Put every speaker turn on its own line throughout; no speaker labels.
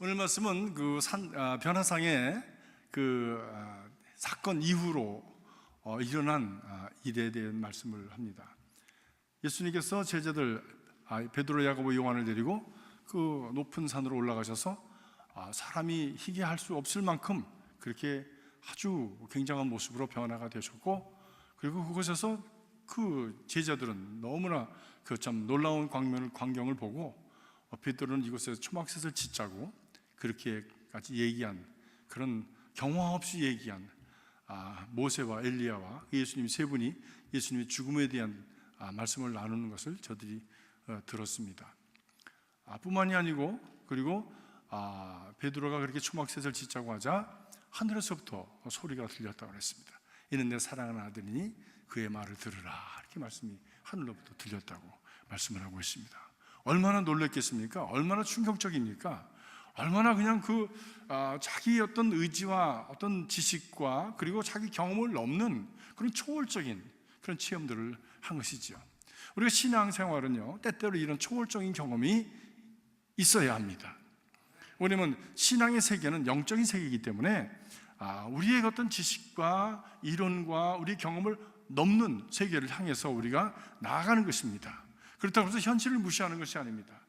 오늘 말씀은 변화상의 사건 이후로 일어난 일에 대한 말씀을 합니다. 예수님께서 제자들 베드로, 야고보, 요한을 데리고 그 높은 산으로 올라가셔서 사람이 희귀할 수 없을 만큼 그렇게 아주 굉장한 모습으로 변화가 되셨고, 그리고 그곳에서 그 제자들은 너무나 그 참 놀라운 광경을 보고 베드로는 이곳에서 초막셋을 짓자고 그렇게까지 얘기한, 그런 경화 없이 얘기한 모세와 엘리야와 예수님 세 분이 예수님의 죽음에 대한 말씀을 나누는 것을 저들이 들었습니다. 뿐만이 아니고, 그리고 베드로가 그렇게 초막셋을 짓자고 하자 하늘에서부터 소리가 들렸다고 했습니다. 이는 내 사랑하는 아들이니 그의 말을 들으라, 이렇게 말씀이 하늘로부터 들렸다고 말씀을 하고 있습니다. 얼마나 놀랐겠습니까? 얼마나 충격적입니까? 얼마나 그냥 자기의 어떤 의지와 어떤 지식과 그리고 자기 경험을 넘는 그런 초월적인 그런 체험들을 한 것이죠. 우리가 신앙생활은요, 때때로 이런 초월적인 경험이 있어야 합니다. 왜냐하면 신앙의 세계는 영적인 세계이기 때문에 우리의 어떤 지식과 이론과 우리 경험을 넘는 세계를 향해서 우리가 나아가는 것입니다. 그렇다고 해서 현실을 무시하는 것이 아닙니다.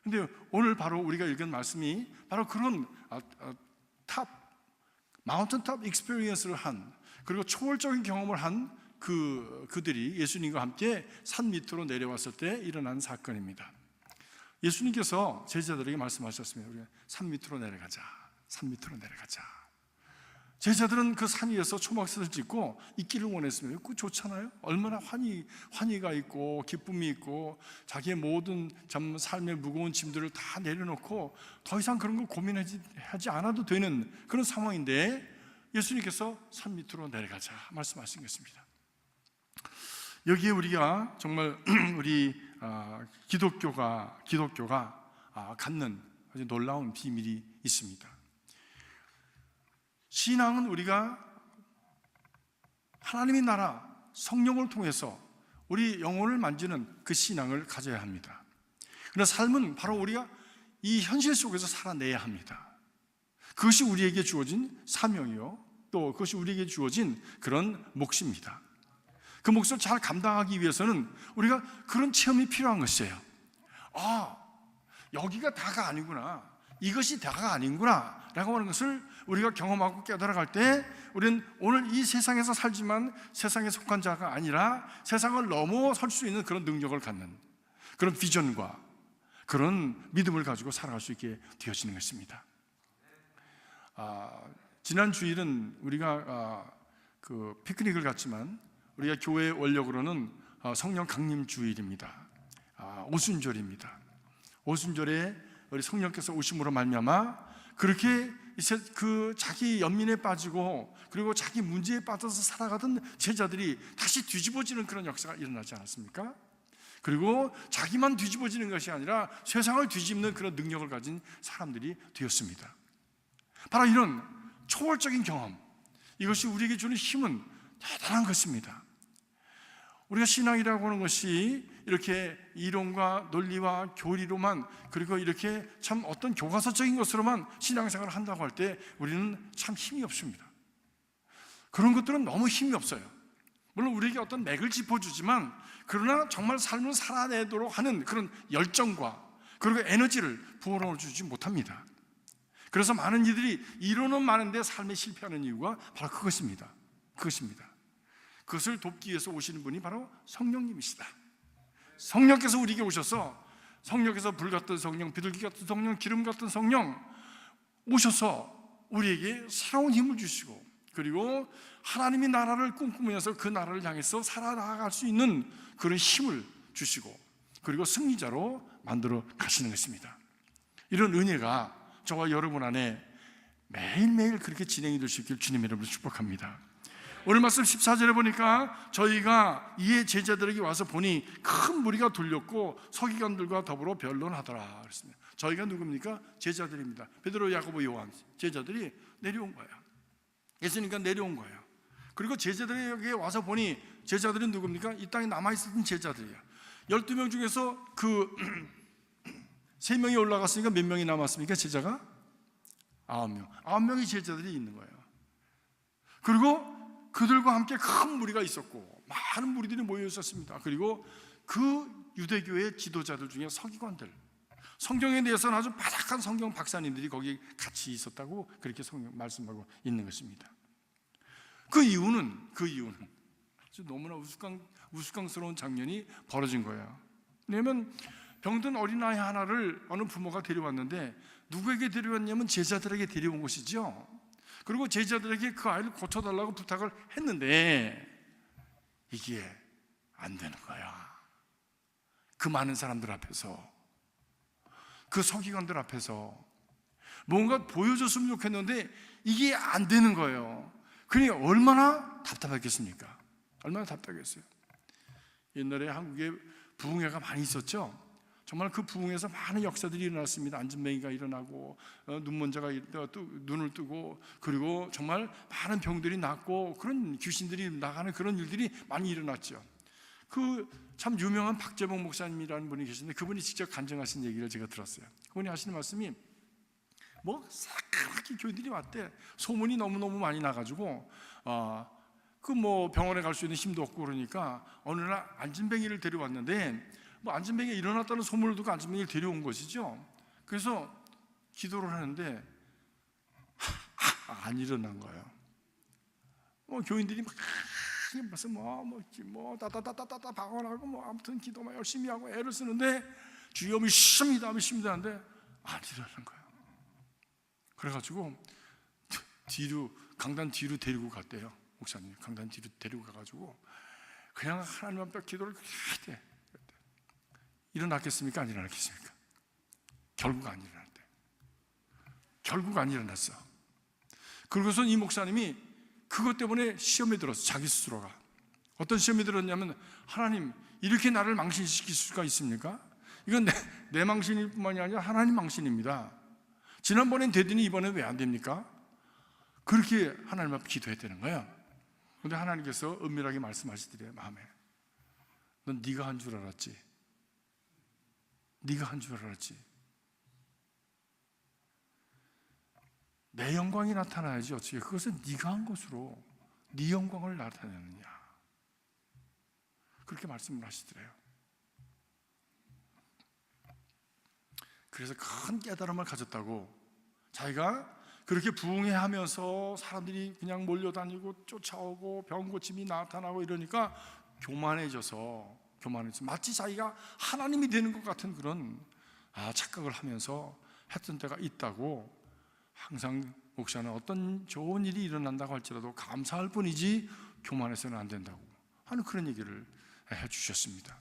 근데 오늘 바로 우리가 읽은 말씀이 바로 그런 마운틴탑 익스피리언스를 한, 그리고 초월적인 경험을 한 그들이 예수님과 함께 산 밑으로 내려왔을 때 일어난 사건입니다. 예수님께서 제자들에게 말씀하셨습니다. 우리가 산 밑으로 내려가자, 산 밑으로 내려가자. 제자들은 그 산 위에서 초막셋을 짓고 있기를 원했습니다. 그거 좋잖아요. 얼마나 환희가 있고 기쁨이 있고 자기의 모든 삶의 무거운 짐들을 다 내려놓고 더 이상 그런 거 고민하지 않아도 되는 그런 상황인데, 예수님께서 산 밑으로 내려가자 말씀하신 것입니다. 여기에 우리가 정말 우리 기독교가 갖는 아주 놀라운 비밀이 있습니다. 신앙은 우리가 하나님의 나라, 성령을 통해서 우리 영혼을 만지는 그 신앙을 가져야 합니다. 그러나 삶은 바로 우리가 이 현실 속에서 살아내야 합니다. 그것이 우리에게 주어진 사명이요, 또 그것이 우리에게 주어진 그런 몫입니다. 그 몫을 잘 감당하기 위해서는 우리가 그런 체험이 필요한 것이에요. 여기가 다가 아니구나, 이것이 다가 아닌구나 라고 하는 것을 우리가 경험하고 깨달아갈 때, 우리는 오늘 이 세상에서 살지만 세상에 속한 자가 아니라 세상을 넘어설 수 있는 그런 능력을 갖는 그런 비전과 그런 믿음을 가지고 살아갈 수 있게 되어지는 것입니다. 지난 주일은 우리가 피크닉을 갔지만 우리가 교회 원력으로는 성령 강림 주일입니다. 오순절입니다. 오순절에 우리 성령께서 오심으로 말미암아 그렇게 자기 연민에 빠지고 그리고 자기 문제에 빠져서 살아가던 제자들이 다시 뒤집어지는 그런 역사가 일어나지 않았습니까? 그리고 자기만 뒤집어지는 것이 아니라 세상을 뒤집는 그런 능력을 가진 사람들이 되었습니다. 바로 이런 초월적인 경험, 이것이 우리에게 주는 힘은 대단한 것입니다. 우리가 신앙이라고 하는 것이 이렇게 이론과 논리와 교리로만, 그리고 이렇게 참 어떤 교과서적인 것으로만 신앙생활을 한다고 할 때 우리는 참 힘이 없습니다. 그런 것들은 너무 힘이 없어요. 물론 우리에게 어떤 맥을 짚어주지만, 그러나 정말 삶을 살아내도록 하는 그런 열정과 그리고 에너지를 부어넣어 주지 못합니다. 그래서 많은 이들이 이론은 많은데 삶에 실패하는 이유가 바로 그것입니다. 그것을 돕기 위해서 오시는 분이 바로 성령님이시다. 성령께서 우리에게 오셔서, 성령께서 불 같은 성령, 비둘기 같은 성령, 기름 같은 성령 오셔서 우리에게 새로운 힘을 주시고, 그리고 하나님의 나라를 꿈꾸면서 그 나라를 향해서 살아나갈 수 있는 그런 힘을 주시고, 그리고 승리자로 만들어 가시는 것입니다. 이런 은혜가 저와 여러분 안에 매일매일 그렇게 진행이 될 수 있길 주님의 이름으로 축복합니다. 오늘 말씀 14절에 보니까 저희가 이에 제자들에게 와서 보니 큰 무리가 돌렸고 서기관들과 더불어 변론하더라 그랬습니다. 저희가 누굽니까? 제자들입니다. 베드로, 야고보, 요한 제자들이 내려온 거예요. 예수님과 내려온 거예요. 그리고 제자들에게 와서 보니 제자들은 누굽니까? 이 땅에 남아있었던 제자들이에요. 12명 중에서 3명이 올라갔으니까 몇 명이 남았습니까? 제자가? 아홉 명의 제자들이 있는 거예요. 그리고 그들과 함께 큰 무리가 있었고 많은 무리들이 모여 있었습니다. 그리고 그 유대교의 지도자들 중에 서기관들, 성경에 대해서는 아주 바닥한 성경 박사님들이 거기 같이 있었다고 그렇게 성경 말씀하고 있는 것입니다. 그 이유는 아주 너무나 우스꽝스러운 장면이 벌어진 거예요. 왜냐하면 병든 어린아이 하나를 어느 부모가 데려왔는데 누구에게 데려왔냐면 제자들에게 데려온 것이죠. 그리고 제자들에게 그 아이를 고쳐달라고 부탁을 했는데 이게 안 되는 거야. 그 많은 사람들 앞에서, 그 서기관들 앞에서 뭔가 보여줬으면 좋겠는데 이게 안 되는 거예요. 그러니 얼마나 답답했겠습니까? 얼마나 답답했어요. 옛날에 한국에 부흥회가 많이 있었죠. 정말 그 부흥에서 많은 역사들이 일어났습니다. 안진뱅이가 일어나고 눈먼자가 눈을 뜨고, 그리고 정말 많은 병들이 낫고 그런 귀신들이 나가는 그런 일들이 많이 일어났죠. 그 참 유명한 박재봉 목사님이라는 분이 계시는데 그분이 직접 간증하신 얘기를 제가 들었어요. 그분이 하시는 말씀이 새까맣게 교인들이 왔대. 소문이 너무너무 많이 나가지고 병원에 갈 수 있는 힘도 없고 그러니까 어느 날 안진뱅이를 데려왔는데 안진뱅이가 일어났다는 소문을 듣고 안진뱅이를 데려온 것이죠. 그래서 기도를 하는데 안 일어난 거예요. 교인들이 막 다다다다다 방언하고 아무튼 기도만 열심히 하고 애를 쓰는데 주여 믿습니다 하는데 안 일어난 거예요. 그래가지고 강단 뒤로 데리고 갔대요. 목사님 강단 뒤로 데리고 가가지고 그냥 하나님 앞에 기도를 해. 일어났겠습니까? 안 일어났겠습니까? 결국 안 일어났대. 결국 안 일어났어. 그러고서 이 목사님이 그것 때문에 시험에 들었어. 자기 스스로가 어떤 시험에 들었냐면, 하나님 이렇게 나를 망신시킬 수가 있습니까? 이건 내 망신일 뿐만이 아니라 하나님 망신입니다. 지난번엔 되더니 이번엔 왜 안 됩니까? 그렇게 하나님 앞에 기도했다는 거야. 그런데 하나님께서 은밀하게 말씀하시더래요. 마음에 넌 네가 한 줄 알았지. 네가 한 줄 알았지. 내 영광이 나타나야지 어떻게 그것은 네가 한 것으로 네 영광을 나타내느냐. 그렇게 말씀을 하시더래요. 그래서 큰 깨달음을 가졌다고, 자기가 그렇게 부흥회하면서 사람들이 그냥 몰려다니고 쫓아오고 병 고침이 나타나고 이러니까 교만해져서 마치 자기가 하나님이 되는 것 같은 그런 착각을 하면서 했던 때가 있다고. 항상 목사는 어떤 좋은 일이 일어난다고 할지라도 감사할 뿐이지 교만해서는 안 된다고 하는 그런 얘기를 해주셨습니다.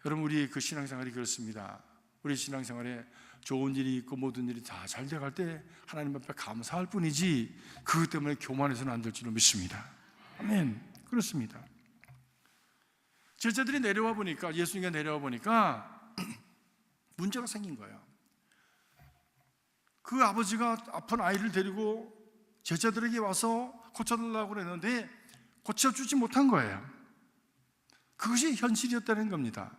여러분, 우리 그 신앙생활이 그렇습니다. 우리 신앙생활에 좋은 일이 있고 모든 일이 다 잘 돼갈 때 하나님 앞에 감사할 뿐이지 그것 때문에 교만해서는 안 될 줄로 믿습니다. 아멘. 그렇습니다. 제자들이 내려와 보니까, 예수님이 내려와 보니까 문제가 생긴 거예요. 그 아버지가 아픈 아이를 데리고 제자들에게 와서 고쳐달라고 그랬는데 고쳐주지 못한 거예요. 그것이 현실이었다는 겁니다.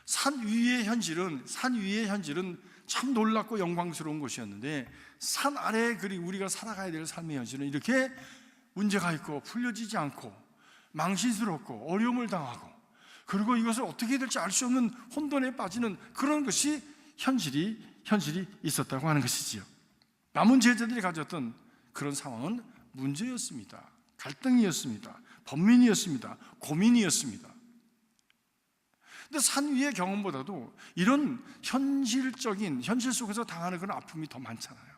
산 위의 현실은 참 놀랍고 영광스러운 것이었는데, 산 아래에 우리가 살아가야 될 삶의 현실은 이렇게 문제가 있고 풀려지지 않고 망신스럽고 어려움을 당하고, 그리고 이것을 어떻게 해야 될지 알 수 없는 혼돈에 빠지는 그런 것이 현실이 있었다고 하는 것이지요. 남은 제자들이 가졌던 그런 상황은 문제였습니다. 갈등이었습니다. 번민이었습니다. 고민이었습니다. 근데 산 위의 경험보다도 이런 현실 속에서 당하는 그런 아픔이 더 많잖아요.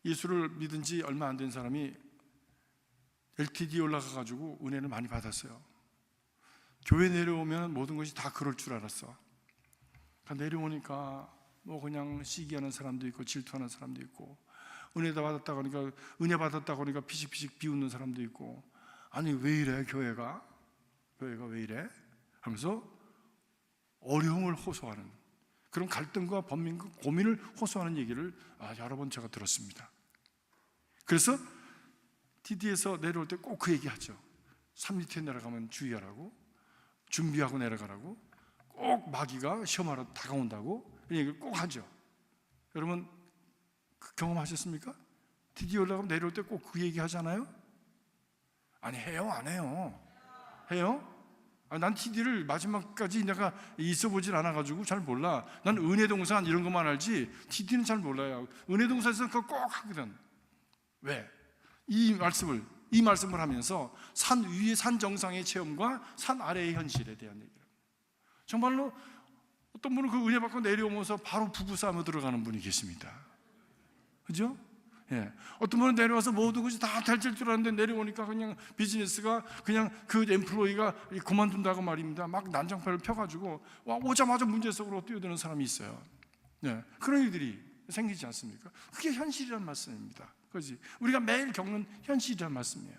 예수를 믿은 지 얼마 안 된 사람이 LTD에 올라가가지고 은혜를 많이 받았어요. 교회 내려오면 모든 것이 다 그럴 줄 알았어. 그러니까 내려오니까 그냥 시기하는 사람도 있고 질투하는 사람도 있고, 은혜 받았다고 하니까 피식피식 비웃는 사람도 있고, 아니 왜 이래 교회가 왜 이래 하면서 어려움을 호소하는, 그런 갈등과 번민과 고민을 호소하는 얘기를 여러 번 제가 들었습니다. 그래서 TD에서 내려올 때 꼭 그 얘기하죠. 산 밑에 내려가면 주의하라고, 준비하고 내려가라고 꼭 마귀가 시험하러 다가온다고 얘기를 꼭 하죠. 여러분 경험하셨습니까? 드디어 올라가면 내려올 때 꼭 그 얘기 하잖아요. 아니 해요? 안 해요? 해요? 난 TD를 마지막까지 내가 있어 보질 않아가지고 잘 몰라. 난 은혜동산 이런 것만 알지 TD는 잘 몰라요. 은혜동산에서 그거 꼭 하거든. 왜? 이 말씀을 하면서 산 위의 산 정상의 체험과 산 아래의 현실에 대한 얘기를. 정말로 어떤 분은 그 은혜 받고 내려오면서 바로 부부싸움에 들어가는 분이 계십니다. 그죠? 예. 어떤 분은 내려와서 모두 그지 다 될 줄 알았는데 내려오니까 그냥 비즈니스가 그냥 그 엠플로이가 그만둔다고 말입니다. 막 난장판을 펴가지고 오자마자 문제 속으로 뛰어드는 사람이 있어요. 예. 그런 일들이 생기지 않습니까? 그게 현실이란 말씀입니다. 그렇지? 우리가 매일 겪는 현실이란 말씀이에요.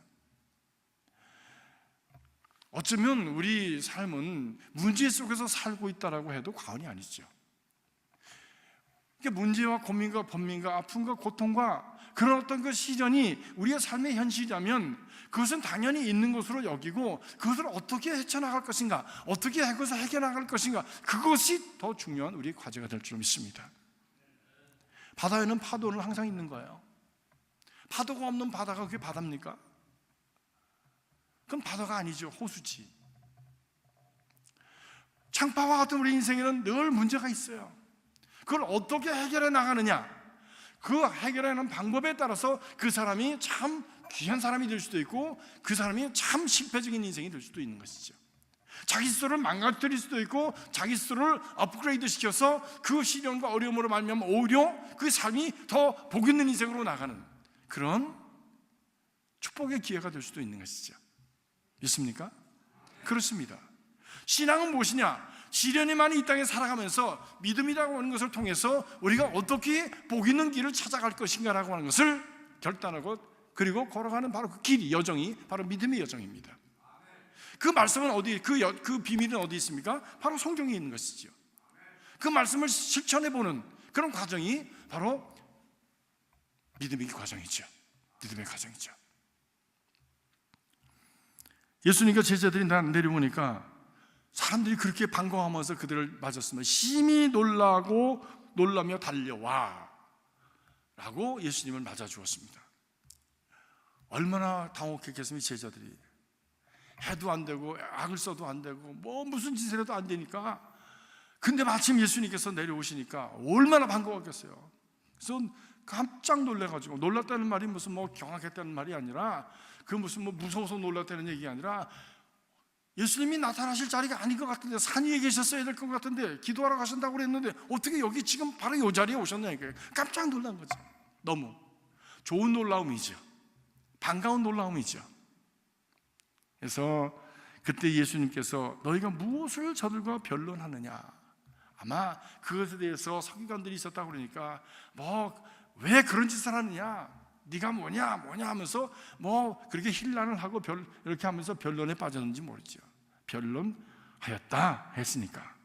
어쩌면 우리 삶은 문제 속에서 살고 있다라고 해도 과언이 아니죠. 문제와 고민과 번민과 아픔과 고통과 그런 어떤 그 시련이 우리의 삶의 현실이라면 그것은 당연히 있는 것으로 여기고 그것을 어떻게 헤쳐나갈 것인가, 어떻게 그것을 해결나갈 것인가, 그것이 더 중요한 우리의 과제가 될 줄 믿습니다. 바다에는 파도는 항상 있는 거예요. 파도가 없는 바다가 그게 바다입니까? 그건 바다가 아니죠. 호수지. 창파와 같은 우리 인생에는 늘 문제가 있어요. 그걸 어떻게 해결해 나가느냐, 그 해결하는 방법에 따라서 그 사람이 참 귀한 사람이 될 수도 있고 그 사람이 참 실패적인 인생이 될 수도 있는 것이죠. 자기 스스로를 망가뜨릴 수도 있고 자기 스스로를 업그레이드 시켜서 그 시련과 어려움으로 말미암아 오히려 그 삶이 더 복 있는 인생으로 나가는 그런 축복의 기회가 될 수도 있는 것이죠. 믿습니까? 그렇습니다. 신앙은 무엇이냐? 시련이 많이 이 땅에 살아가면서 믿음이라고 하는 것을 통해서 우리가 어떻게 복 있는 길을 찾아갈 것인가라고 하는 것을 결단하고 그리고 걸어가는 바로 그 길이, 여정이 바로 믿음의 여정입니다. 그 말씀은 그 비밀은 어디 있습니까? 바로 성경에 있는 것이죠. 그 말씀을 실천해보는 그런 과정이 바로 믿음의 과정이죠. 믿음의 과정이죠. 예수님과 제자들이 내려오니까 사람들이 그렇게 반가워하면서 그들을 맞았습니다. 심히 놀라며 달려와 라고 예수님을 맞아 주었습니다. 얼마나 당혹했겠습니까? 제자들이 해도 안 되고 악을 써도 안 되고 무슨 짓을 해도 안 되니까. 근데 마침 예수님께서 내려오시니까 얼마나 반가웠겠어요. 그래서 깜짝 놀래가지고, 놀랐다는 말이 무슨 경악했다는 말이 아니라 그 무슨 무서워서 놀랐다는 얘기가 아니라 예수님이 나타나실 자리가 아닌 것 같은데, 산 위에 계셨어야 될 것 같은데 기도하러 가신다고 그랬는데 어떻게 여기 지금 바로 이 자리에 오셨냐, 이게 깜짝 놀란 거죠. 너무 좋은 놀라움이죠. 반가운 놀라움이죠. 그래서 그때 예수님께서 너희가 무엇을 저들과 변론하느냐, 아마 그것에 대해서 서기관들이 있었다고 그러니까 왜 그런 짓을 하느냐, 네가 뭐냐 하면서 그렇게 힐난을 하고 이렇게 하면서 변론에 빠졌는지 모르죠. 변론하였다 했으니까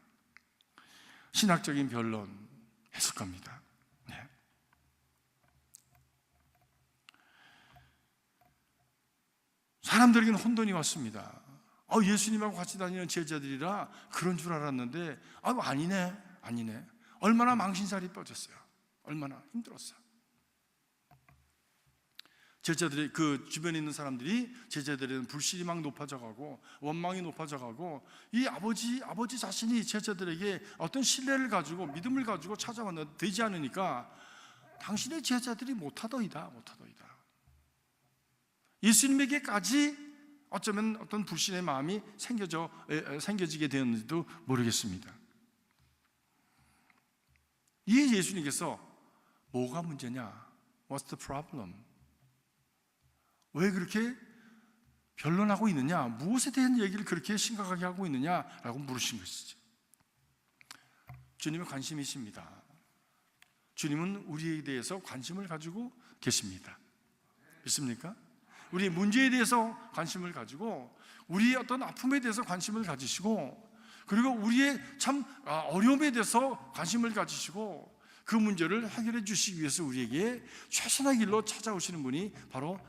신학적인 변론 했을 겁니다. 네. 사람들에게는 혼돈이 왔습니다. 예수님하고 같이 다니는 제자들이라 그런 줄 알았는데 아니네. 얼마나 망신살이 뻗었어요. 얼마나 힘들었어요. 제자들이, 그 주변에 있는 사람들이 제자들에는 불신이 막 높아져가고 원망이 높아져가고 이 아버지 자신이 제자들에게 어떤 신뢰를 가지고 믿음을 가지고 찾아왔는데 되지 않으니까 당신의 제자들이 못하더이다. 예수님에게까지 어쩌면 어떤 불신의 마음이 생겨지게 되었는지도 모르겠습니다. 이 예수님께서 뭐가 문제냐? What's the problem? 왜 그렇게 변론하고 있느냐? 무엇에 대한 얘기를 그렇게 심각하게 하고 있느냐라고 물으신 것이죠. 주님의 관심이십니다. 주님은 우리에 대해서 관심을 가지고 계십니다. 믿습니까? 우리의 문제에 대해서 관심을 가지고 우리의 어떤 아픔에 대해서 관심을 가지시고 그리고 우리의 참 어려움에 대해서 관심을 가지시고 그 문제를 해결해 주시기 위해서 우리에게 최선의 길로 찾아오시는 분이 바로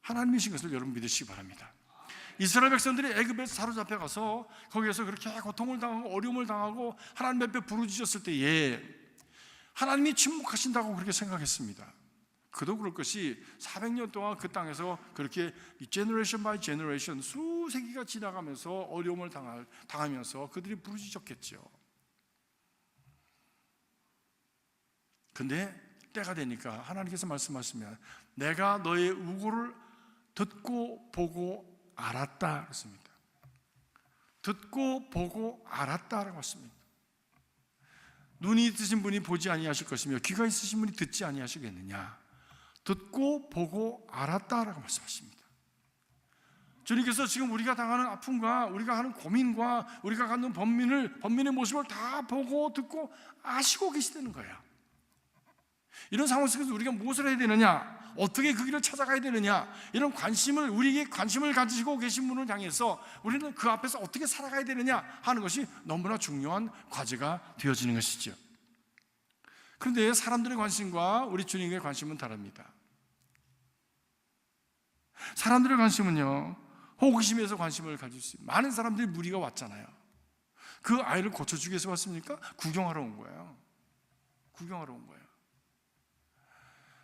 하나님이신 것을 여러분 믿으시기 바랍니다. 이스라엘 백성들이 애굽에 사로잡혀 가서 거기에서 그렇게 고통을 당하고 어려움을 당하고 하나님 앞에 부르짖었을 때에 하나님이 침묵하신다고 그렇게 생각했습니다. 그도 그럴 것이 400년 동안 그 땅에서 그렇게 제너레이션 바이 제너레이션 수세기가 지나가면서 어려움을 당하면서 그들이 부르짖었겠죠. 근데 때가 되니까 하나님께서 말씀하시면 내가 너의 우고를 듣고 보고 알았다 그랬습니다. 듣고 보고 알았다라고 했습니다. 눈이 있으신 분이 보지 아니하실 것이며 귀가 있으신 분이 듣지 아니하시겠느냐. 듣고 보고 알았다라고 말씀하십니다. 주님께서 지금 우리가 당하는 아픔과 우리가 하는 고민과 우리가 갖는 번민의 모습을 다 보고 듣고 아시고 계시다는 거예요. 이런 상황 속에서 우리가 무엇을 해야 되느냐, 어떻게 그 길을 찾아가야 되느냐, 이런 우리에게 관심을 가지시고 계신 분을 향해서 우리는 그 앞에서 어떻게 살아가야 되느냐 하는 것이 너무나 중요한 과제가 되어지는 것이죠. 그런데 사람들의 관심과 우리 주님의 관심은 다릅니다. 사람들의 관심은요, 호기심에서 관심을 가질 수 있어요. 많은 사람들이 무리가 왔잖아요. 그 아이를 고쳐주기 위해서 왔습니까? 구경하러 온 거예요. 구경하러 온 거예요.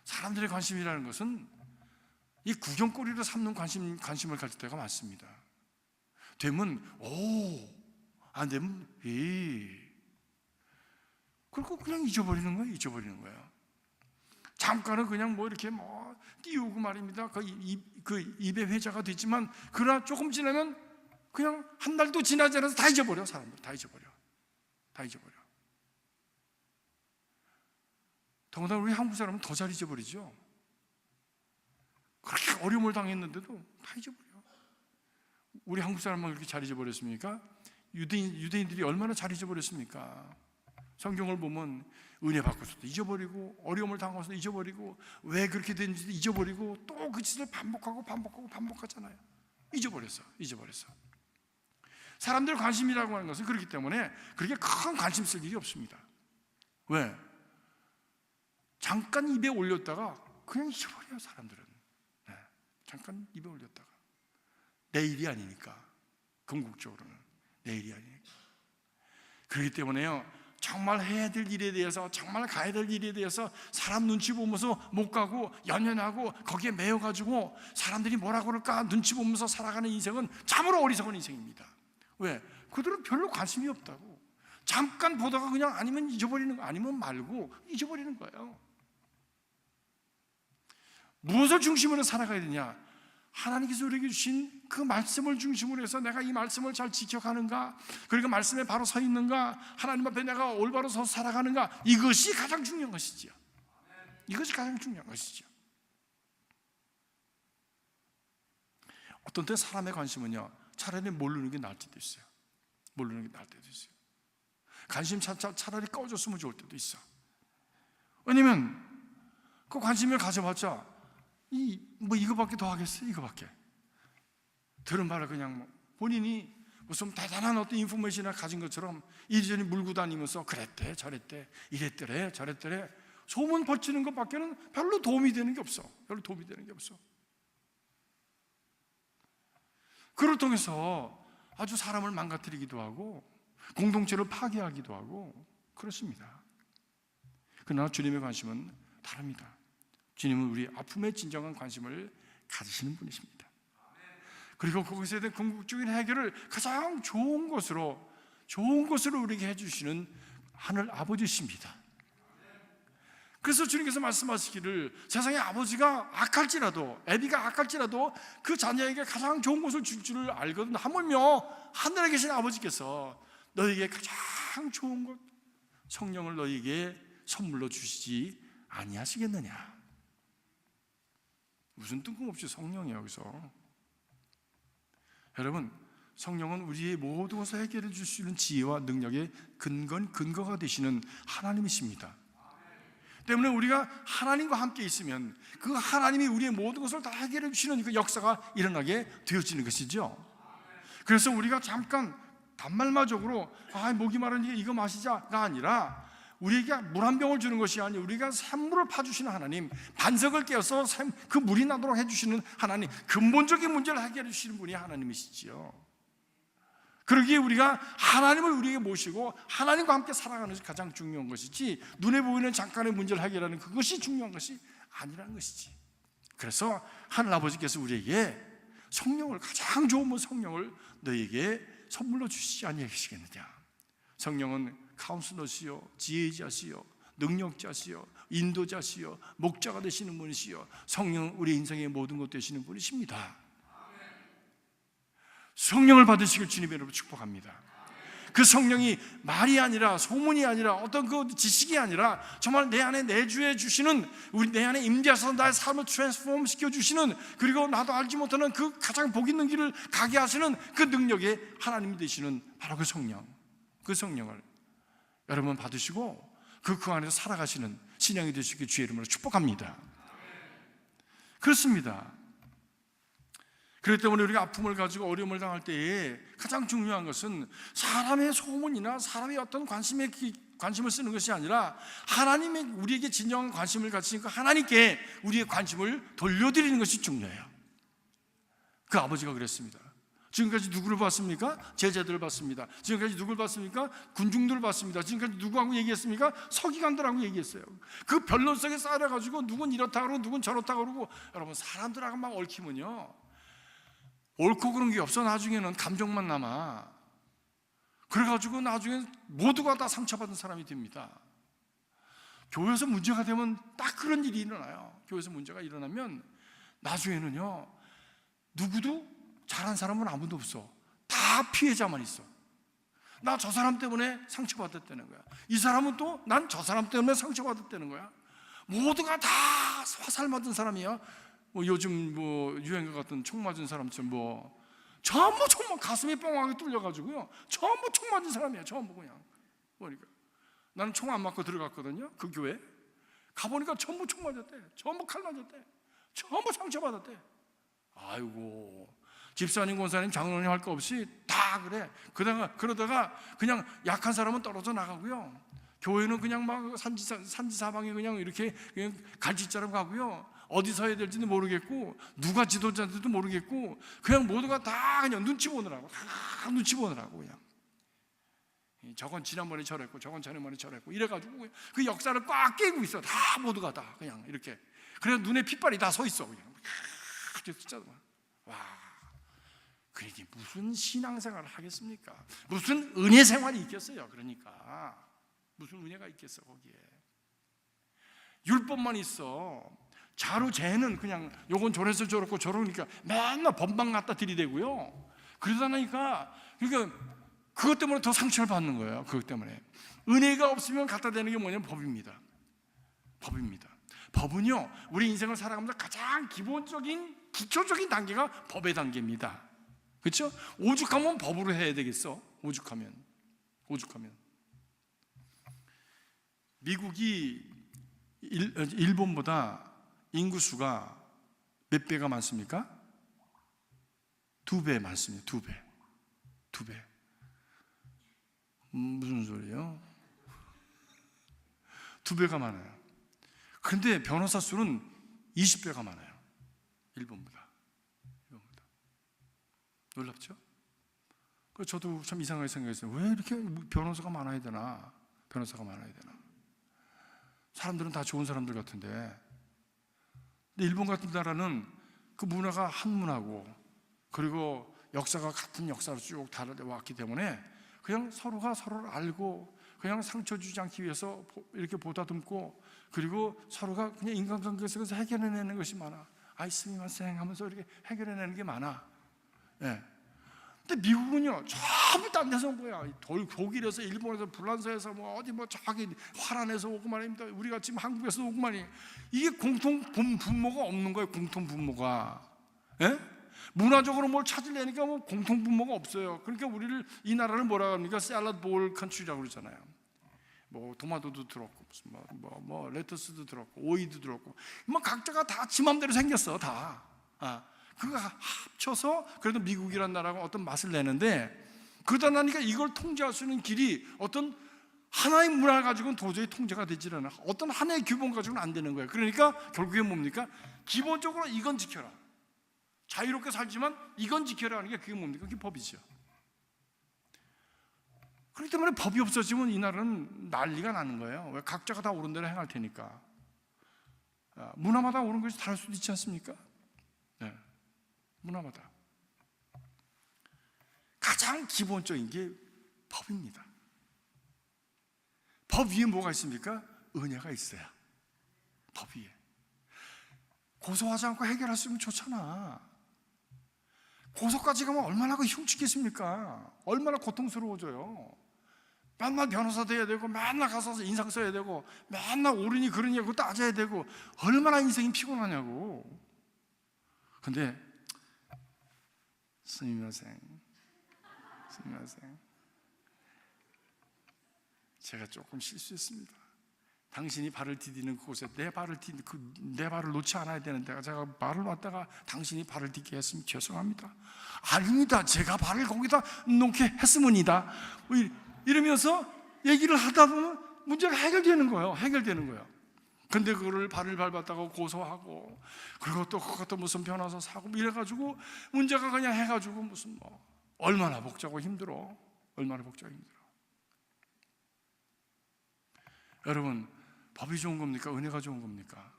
사람들의 관심이라는 것은 이 구경거리로 삼는 관심을 가질 때가 많습니다. 되면 안 되면 그리고 그냥 잊어버리는 거예요. 잠깐은 그냥 이렇게 띄우고 말입니다. 그 입에 회자가 되지만 그러나 조금 지나면 그냥 한 달도 지나지 않아서 다 잊어버려. 사람들 다 잊어버려. 더군다나 우리 한국 사람은 더 잘 잊어버리죠. 그렇게 어려움을 당했는데도 다 잊어버려. 우리 한국 사람만 그렇게 잘 잊어버렸습니까? 유대인들이 얼마나 잘 잊어버렸습니까? 성경을 보면 은혜 받고서도 잊어버리고 어려움을 당하고서도 잊어버리고 왜 그렇게 됐는지도 잊어버리고 또 그 짓을 반복하잖아요. 잊어버렸어. 사람들의 관심이라고 하는 것은 그렇기 때문에 그렇게 큰 관심 쓸 일이 없습니다. 왜? 잠깐 입에 올렸다가 그냥 잊어버려요. 사람들은 잠깐 입에 올렸다가 내일이 아니니까, 궁극적으로는 내일이 아니니까. 그렇기 때문에요, 정말 해야 될 일에 대해서, 정말 가야 될 일에 대해서 사람 눈치 보면서 못 가고 연연하고 거기에 매여가지고 사람들이 뭐라 그럴까 눈치 보면서 살아가는 인생은 참으로 어리석은 인생입니다. 왜? 그들은 별로 관심이 없다고. 잠깐 보다가 그냥 아니면 잊어버리는 거, 아니면 말고 잊어버리는 거예요. 무엇을 중심으로 살아가야 되냐? 하나님께서 우리에게 주신 그 말씀을 중심으로 해서 내가 이 말씀을 잘 지켜가는가, 그리고 말씀에 바로 서 있는가, 하나님 앞에 내가 올바로 서 살아가는가, 이것이 가장 중요한 것이죠. 어떤 때 사람의 관심은요, 차라리 모르는 게 나을 때도 있어요. 관심 차라리 꺼졌으면 좋을 때도 있어. 왜냐면 그 관심을 가져봤자 이거밖에 더 하겠어요? 이거밖에. 들은 말을 그냥 본인이 무슨 대단한 어떤 인포메이션을 가진 것처럼 이리저리 물고 다니면서 그랬대, 저랬대, 이랬더래, 저랬더래 소문 퍼치는 것밖에는 별로 도움이 되는 게 없어. 그걸 통해서 아주 사람을 망가뜨리기도 하고 공동체를 파괴하기도 하고 그렇습니다. 그러나 주님의 관심은 다릅니다. 주님은 우리 아픔에 진정한 관심을 가지시는 분이십니다. 그리고 그것에 대한 궁극적인 해결을 가장 좋은 것으로 우리에게 해주시는 하늘 아버지십니다. 그래서 주님께서 말씀하시기를 세상의 아버지가 악할지라도, 애비가 악할지라도 그 자녀에게 가장 좋은 것을 줄 줄을 알거든. 하물며 하늘에 계신 아버지께서 너에게 가장 좋은 것, 성령을 너에게 선물로 주시지 아니하시겠느냐. 무슨 뜬금없이 성령이에요. 여기서 여러분, 성령은 우리의 모든 것을 해결해 줄 수 있는 지혜와 능력의 근거가 되시는 하나님이십니다. 때문에 우리가 하나님과 함께 있으면 그 하나님이 우리의 모든 것을 다 해결해 주시는 그 역사가 일어나게 되어지는 것이죠. 그래서 우리가 잠깐 단말마적으로 목이 마르니까 이거 마시자가 아니라 우리에게 물 한 병을 주는 것이 아니라 우리가 샘물을 파주시는 하나님, 반석을 깨어서 그 물이 나도록 해주시는 하나님, 근본적인 문제를 해결해 주시는 분이 하나님이시지요. 그러기에 우리가 하나님을 우리에게 모시고 하나님과 함께 살아가는 것이 가장 중요한 것이지, 눈에 보이는 잠깐의 문제를 해결하는 그것이 중요한 것이 아니라는 것이지. 그래서 하늘아버지께서 우리에게 성령을, 가장 좋은 성령을 너에게 선물로 주시지 아니하시겠느냐. 성령은 카운슬러시요, 지혜자시요, 능력자시요, 인도자시요, 목자가 되시는 분이시요, 성령은 우리 인생의 모든 것 되시는 분이십니다. 성령을 받으시길 주님의 이름으로 축복합니다. 그 성령이 말이 아니라, 소문이 아니라, 어떤 그 지식이 아니라 정말 내 안에 내주해 주시는, 우리 내 안에 임재하셔서 나의 삶을 트랜스폼 시켜주시는, 그리고 나도 알지 못하는 그 가장 복 있는 길을 가게 하시는 그 능력의 하나님이 되시는 바로 그 성령, 그 성령을 여러분 받으시고 그 안에서 살아가시는 신앙이 되시길 주의 이름으로 축복합니다. 그렇습니다. 그렇기 때문에 우리가 아픔을 가지고 어려움을 당할 때에 가장 중요한 것은 사람의 소문이나 사람의 어떤 관심을 쓰는 것이 아니라 하나님의 우리에게 진정한 관심을 가지시니까 하나님께 우리의 관심을 돌려드리는 것이 중요해요. 그 아버지가 그랬습니다. 지금까지 누구를 봤습니까? 제자들을 봤습니다. 지금까지 누구를 봤습니까? 군중들을 봤습니다. 지금까지 누구하고 얘기했습니까? 서기관들하고 얘기했어요. 그 변론석에 쌓여가지고 누군 이렇다 그러고 누군 저렇다 그러고, 여러분 사람들하고 막 얽히면요, 옳고 그런 게 없어. 나중에는 감정만 남아. 그래가지고 나중에 모두가 다 상처받은 사람이 됩니다. 교회에서 문제가 되면 딱 그런 일이 일어나요. 교회에서 문제가 일어나면 나중에는요, 누구도 잘한 사람은 아무도 없어. 다 피해자만 있어. 나 저 사람 때문에 상처받았다는 거야. 이 사람은 또 난 저 사람 때문에 상처받았다는 거야. 모두가 다 화살 맞은 사람이야. 요즘 유행과 같은 총 맞은 사람처럼 전부 총 가슴이 뻥하게 뚫려가지고요, 전부 총 맞은 사람이야. 전부 그냥 보니까. 나는 총 안 맞고 들어갔거든요. 그 교회 가보니까 전부 총 맞았대. 전부 칼 맞았대. 전부 상처받았대. 아이고, 집사님, 권사님, 장로님 할 거 없이 다 그래. 그러다가 그냥 약한 사람은 떨어져 나가고요, 교회는 그냥 막 산지사방에 그냥 이렇게 그냥 갈짓자로 가고요, 어디서 해야 될지도 모르겠고 누가 지도자인지도 모르겠고 그냥 모두가 다 그냥 눈치 보느라고, 다 눈치 보느라고, 그냥 저건 지난번에 저랬고 저건 전에번에 저랬고 이래가지고 그 역사를 꽉 깨고 있어. 다 모두가 다 그냥 이렇게. 그래서 눈에 핏발이 다 서 있어. 그냥 와, 그러니 무슨 신앙생활을 하겠습니까? 무슨 은혜 생활이 있겠어요? 그러니까 무슨 은혜가 있겠어 거기에. 율법만 있어. 자루재는 그냥 요건 저래서 저렇고 저러니까 맨날 법만 갖다 들이대고요. 그러다 보니까 그러니까 그것 때문에 더 상처를 받는 거예요. 그것 때문에. 은혜가 없으면 갖다 대는 게 뭐냐면 법입니다. 법입니다. 법은요, 우리 인생을 살아가면서 가장 기본적인 기초적인 단계가 법의 단계입니다. 그렇죠? 오죽하면 법으로 해야 되겠어. 오죽하면 미국이 일본보다 인구수가 몇 배가 많습니까? 2배 많습니다. 2배. 무슨 소리예요? 2배가 많아요. 그런데 변호사 수는 20배가 많아요. 일본보다. 놀랍죠? 그래서 저도 참 이상하게 생각했어요. 왜 이렇게 변호사가 많아야 되나? 사람들은 다 좋은 사람들 같은데. 근데 일본 같은 나라는 그 문화가 한 문화고, 그리고 역사가 같은 역사로 쭉 달려왔기 때문에 그냥 서로가 서로를 알고 그냥 상처 주지 않기 위해서 이렇게 보다듬고, 그리고 서로가 그냥 인간관계에서 해결해내는 것이 많아. 아이스미마생 하면서 이렇게 해결해내는 게 많아. 예. 근데 미국은요, 전부 딴 데서 온 거야. 독일에서, 일본에서, 불란서에서, 어디 저기 화란에서 오고 말입니다. 우리가 지금 한국에서 오고 말이에요. 이게 공통 분모가 없는 거예요. 공통 분모가. 예? 문화적으로 뭘 찾으려니까 공통 분모가 없어요. 그러니까 우리를, 이 나라를 뭐라 합니까? 샐러드 볼 컨트리라고 그러잖아요. 토마토도 들었고, 무슨 레터스도 들었고, 오이도 들었고, 각자가 다 지 맘대로 생겼어, 다. 그거 합쳐서 그래도 미국이라는 나라가 어떤 맛을 내는데, 그러다 나니까 이걸 통제할 수 있는 길이 어떤 하나의 문화 가지고는 도저히 통제가 되질 않아. 어떤 하나의 규범 가지고는 안 되는 거예요. 그러니까 결국에 뭡니까? 기본적으로 이건 지켜라. 자유롭게 살지만 이건 지켜라 하는 게 그게 뭡니까? 그게 법이죠. 그렇기 때문에 법이 없어지면 이 나라는 난리가 나는 거예요. 왜? 각자가 다 옳은 대로 행할 테니까. 문화마다 옳은 것이 다를 수도 있지 않습니까? 네. 문화마다. 가장 기본적인 게 법입니다. 법 위에 뭐가 있습니까? 은혜가 있어요. 법 위에. 고소하지 않고 해결할 수 있으면 좋잖아. 고소까지 가면 얼마나 흉측겠습니까? 얼마나 고통스러워져요. 맨날 변호사 돼야 되고, 맨날 가서 인상 써야 되고, 맨날 옳으니 그러냐고 따져야 되고, 얼마나 인생이 피곤하냐고. 근데 스미마셍, 제가 조금 실수했습니다. 당신이 발을 디디는 그곳에 내 발을 놓지 않아야 되는데 제가 발을 놨다가 당신이 발을 딛게 했으면 죄송합니다. 아닙니다. 제가 발을 거기다 놓게 했으면이다. 이러면서 얘기를 하다 보면 문제가 해결되는 거예요. 근데 그거를 발을 밟았다가 고소하고, 그리고 또 그것도 무슨 변호사 사고 이래가지고 문제가 그냥 해가지고 무슨 얼마나 복잡하고 힘들어. 여러분, 법이 좋은 겁니까? 은혜가 좋은 겁니까?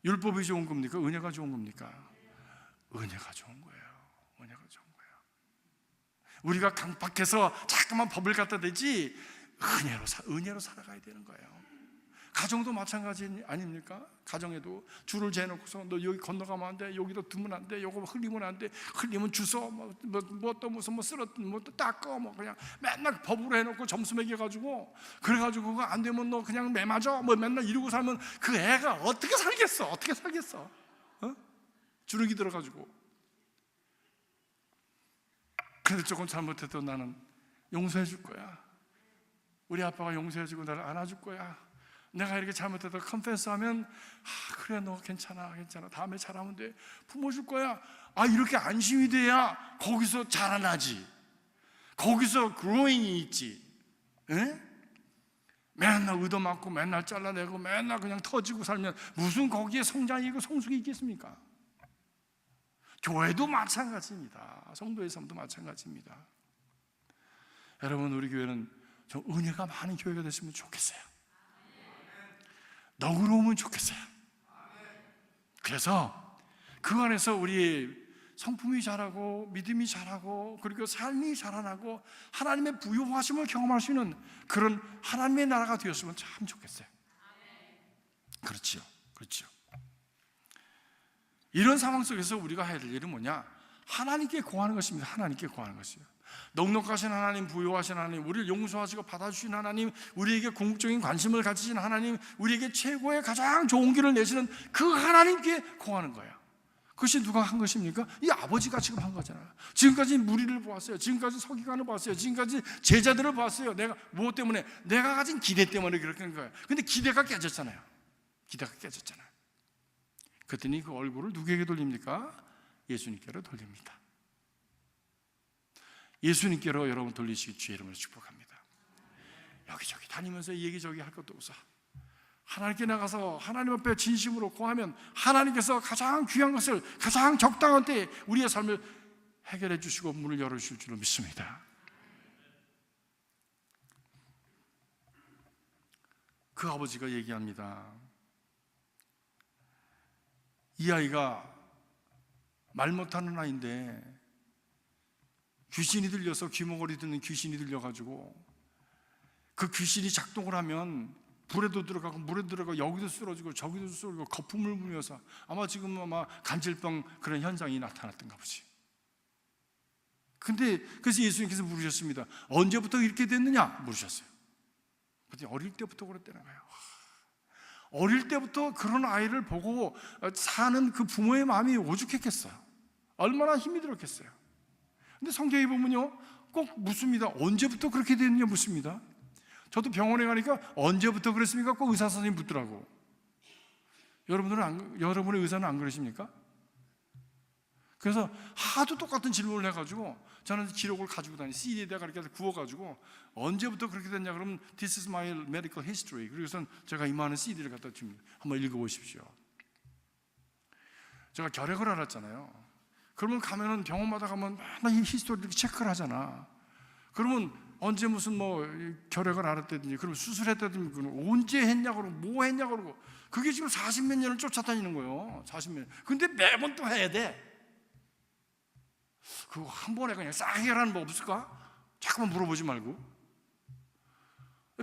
율법이 좋은 겁니까? 은혜가 좋은 겁니까? 은혜가 좋은 거예요. 우리가 강박해서 자꾸만 법을 갖다 대지 은혜로 살아가야 되는 거예요. 가정도 마찬가지 아닙니까? 가정에도 줄을 재놓고서 너 여기 건너가면 안 돼, 여기도 두면 안 돼, 요거 흘리면 안 돼, 흘리면 주워, 또 무슨 또 닦아, 그냥 맨날 법으로 해놓고 점수 매겨가지고, 그래가지고 그거 안 되면 너 그냥 매 맞아, 맨날 이러고 살면 그 애가 어떻게 살겠어? 주눅이 들어가지고. 근데 조금 잘못해도 나는 용서해 줄 거야. 우리 아빠가 용서해 주고 나를 안아줄 거야. 내가 이렇게 잘못해도 컨페스하면 그래, 너 괜찮아, 다음에 잘하면 돼, 품어줄 거야. 이렇게 안심이 돼야 거기서 자라나지. 거기서 그로잉이 있지. 에? 맨날 얻어맞고 맨날 잘라내고 맨날 그냥 터지고 살면 무슨 거기에 성장이고 성숙이 있겠습니까? 교회도 마찬가지입니다. 성도의 삶도 마찬가지입니다. 여러분, 우리 교회는 좀 은혜가 많은 교회가 됐으면 좋겠어요. 너그러우면 좋겠어요. 그래서 그 안에서 우리 성품이 자라고 믿음이 자라고 그리고 삶이 자라나고 하나님의 부요하심을 경험할 수 있는 그런 하나님의 나라가 되었으면 참 좋겠어요. 그렇죠. 이런 상황 속에서 우리가 해야 될 일은 뭐냐? 하나님께 구하는 것입니다. 하나님께 구하는 것이요. 넉넉하신 하나님, 부요하신 하나님, 우리를 용서하시고 받아주신 하나님, 우리에게 궁극적인 관심을 가지신 하나님, 우리에게 최고의 가장 좋은 길을 내시는 그 하나님께 구하는 거예요. 그것이 누가 한 것입니까? 이 아버지가 지금 한 거잖아요. 지금까지 무리를 보았어요. 지금까지 서기관을 봤어요. 지금까지 제자들을 봤어요. 내가 무엇 때문에? 내가 가진 기대 때문에 그렇게 한 거예요. 근데 기대가 깨졌잖아요. 그랬더니 그 얼굴을 누구에게 돌립니까? 예수님께로 돌립니다. 예수님께로 여러분 돌리시기 주의 이름으로 축복합니다. 여기저기 다니면서 얘기저기 할 것도 없어. 하나님께 나가서 하나님 앞에 진심으로 구하면 하나님께서 가장 귀한 것을 가장 적당한 때에 우리의 삶을 해결해 주시고 문을 열어주실 줄로 믿습니다. 그 아버지가 얘기합니다. 이 아이가 말 못하는 아이인데 귀신이 들려서 귀머거리 듣는 귀신이 들려가지고 그 귀신이 작동을 하면 불에도 들어가고 물에도 들어가고 여기도 쓰러지고 저기도 쓰러지고 거품을 불면서 아마 지금 간질병 그런 현상이 나타났던가 보지. 근데 그래서 예수님께서 물으셨습니다. 언제부터 이렇게 됐느냐 물으셨어요. 그랬더니 어릴 때부터 그랬다는 거예요. 어릴 때부터 그런 아이를 보고 사는 그 부모의 마음이 오죽했겠어요. 얼마나 힘이 들었겠어요. 근데 성경에 보면요 꼭 묻습니다. 언제부터 그렇게 됐느냐 묻습니다. 저도 병원에 가니까 언제부터 그랬습니까? 꼭 의사 선생님이 묻더라고. 여러분의 의사는 안 그러십니까? 그래서 하도 똑같은 질문을 해가지고 저는 기록을 가지고 다니 CD에다가 이렇게 구워가지고 언제부터 그렇게 됐냐 그러면 This is my medical history. 그래서 제가 이만한 CD를 갖다 줍니다. 한번 읽어보십시오. 제가 결핵을 앓았잖아요. 그러면 가면은 병원마다 가면 맨날 이 히스토리를 이렇게 체크를 하잖아. 그러면 언제 무슨 뭐 결핵을 앓았다든지 그러면 수술했다든지 그러면 언제 했냐고 그러고 뭐 했냐고 그러고 그게 지금 40몇 년을 쫓아다니는 거예요. 40몇 년. 근데 매번 또 해야 돼. 그거 한 번에 그냥 싹 해결하는 법 없을까? 자꾸만 물어보지 말고.